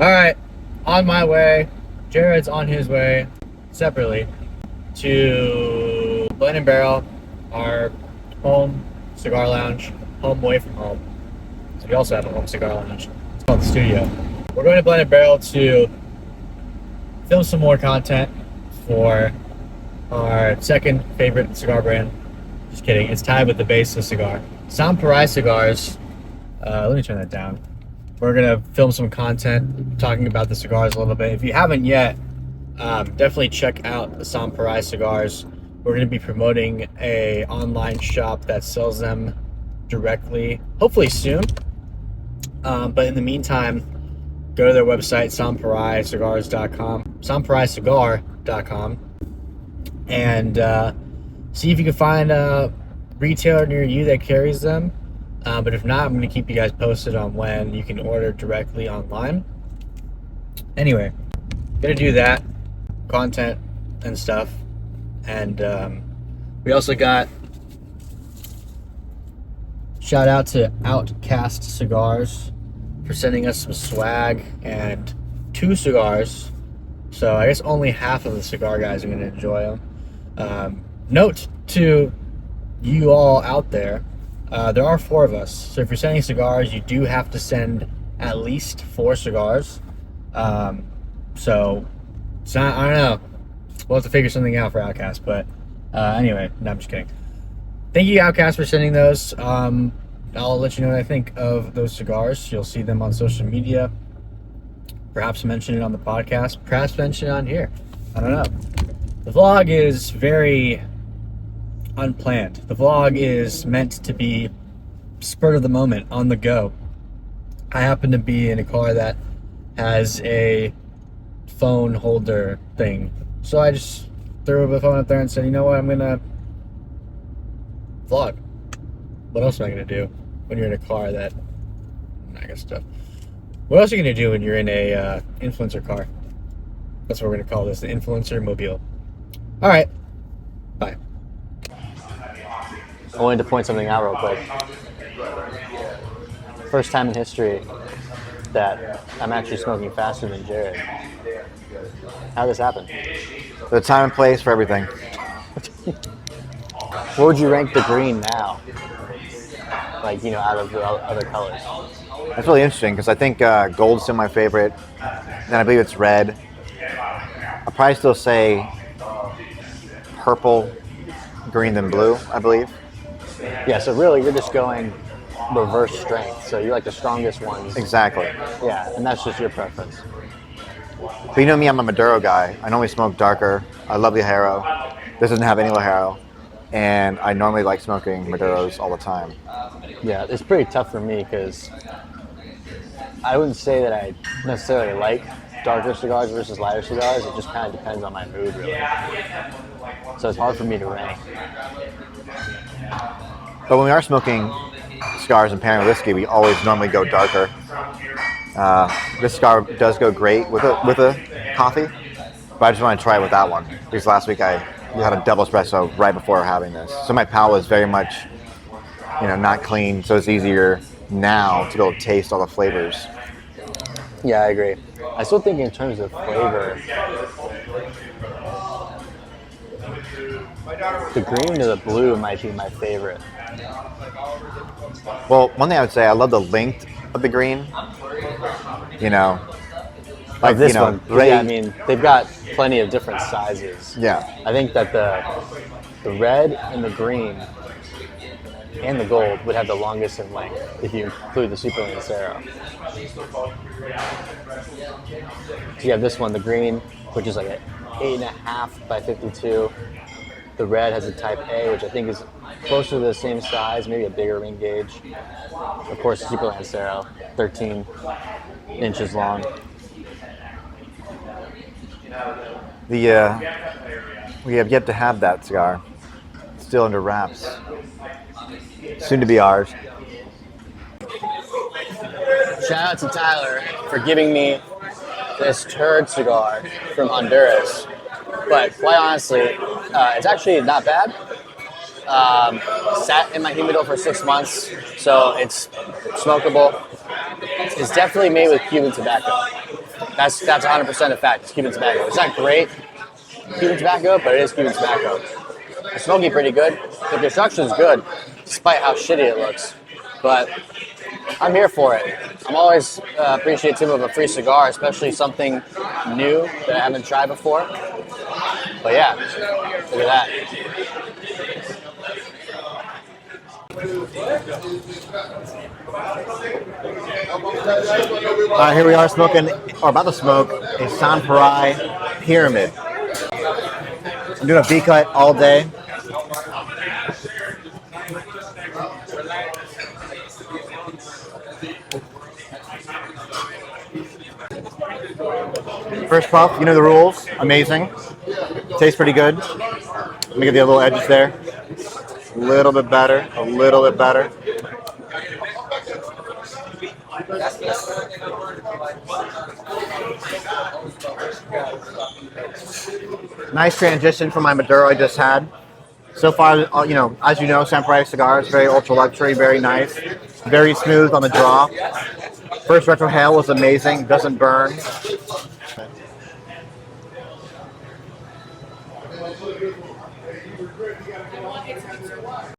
All right, on my way. Jared's on his way separately to Blend and Barrel, our home cigar lounge, home away from home. So we also have a home cigar lounge. It's called the Studio. We're going to Blend and Barrel to film some more content for our second favorite cigar brand. Just kidding. It's tied with the base of the cigar. Sans Pareil Cigars. Let me turn that down. We're going to film some content talking about the cigars a little bit. If you haven't yet, definitely check out the Sans Pareil Cigars. We're going to be promoting a online shop that sells them directly, hopefully soon. But in the meantime, go to their website, sanspareilcigars.com, sanspareilcigar.com, and see if you can find a retailer near you that carries them. But if not, I'm going to keep you guys posted on when you can order directly online. Anyway, going to do that, content and stuff. And we also got shout out to Outcast Cigars for sending us some swag and 2 cigars. So I guess only half of the cigar guys are going to enjoy them. Note to you all out there, there are 4 of us. So if you're sending cigars, you do have to send at least 4 cigars. So it's not, I don't know. We'll have to figure something out for Outcast. But anyway, no, I'm just kidding. Thank you, Outcast, for sending those. I'll let you know what I think of those cigars. You'll see them on social media. Perhaps mention it on the podcast. Perhaps mention it on here. I don't know. The vlog is very unplanned. The vlog is meant to be spur of the moment, on the go. I happen to be in a car that has a phone holder thing. So I just threw the phone up there and said, you know what, I'm going to vlog. What else am I going to do when you're in a car that, I guess stuff. What else are you going to do when you're in a influencer car? That's what we're going to call this, the influencer mobile. All right. Bye. I wanted to point something out real quick. First time in history that I'm actually smoking faster than Jared. How did this happen? The time and place for everything. Where would you rank the green now? Like, you know, out of the other colors. That's really interesting because I think gold's still my favorite. Then I believe it's red. I'll probably still say purple, green, then blue, I believe. Yeah, so really you're just going reverse strength. So you like the strongest ones. Exactly. Yeah, and that's just your preference. But you know me, I'm a Maduro guy. I normally smoke darker. I love the Ligero. This doesn't have any Ligero. And I normally like smoking Maduros all the time. Yeah, it's pretty tough for me because I wouldn't say that I necessarily like darker cigars versus lighter cigars. It just kind of depends on my mood, really. So it's hard for me to rank. But when we are smoking cigars and pairing with whiskey, we always normally go darker. This cigar does go great with a coffee, but I just want to try it with that one because last week I had a double espresso right before having this. So my palate is very much, not clean. So it's easier now to be able to taste all the flavors. Yeah, I agree. I still think in terms of flavor, the green or the blue might be my favorite. Well, one thing I would say, I love the length of the green. Like this one. Gray. Yeah, I mean, they've got plenty of different sizes. Yeah. I think that the red and the green and the gold would have the longest in length if you include the Super Lancero. So you have this one, the green, which is like an 8.5 by 52. The red has a Type A, which I think is closer to the same size, maybe a bigger ring gauge. Of course, Super Lancero, 13 inches long. We have yet to have that cigar. It's still under wraps. Soon to be ours. Shout out to Tyler for giving me this turd cigar from Honduras. But quite honestly, it's actually not bad. Sat in my humidor for 6 months, so it's smokable. It's definitely made with Cuban tobacco. That's 100% a fact. It's Cuban tobacco. It's not great Cuban tobacco, but it is Cuban tobacco. It's smoky pretty good. The construction is good, despite how shitty it looks. But I'm here for it. I'm always appreciative of a free cigar, especially something new that I haven't tried before. But yeah, look at that. All right, here we are smoking, or about to smoke, a Sans Pareil Pyramid. I'm doing a V cut all day. First puff, you know the rules. Amazing. Tastes pretty good. Let me get the little edges there. A little bit better. A little bit better. Nice transition from my Maduro I just had. So far, you know, as you know, Sans Pareil Cigars, very ultra luxury, very nice, very smooth on the draw. First retro hail was amazing, doesn't burn.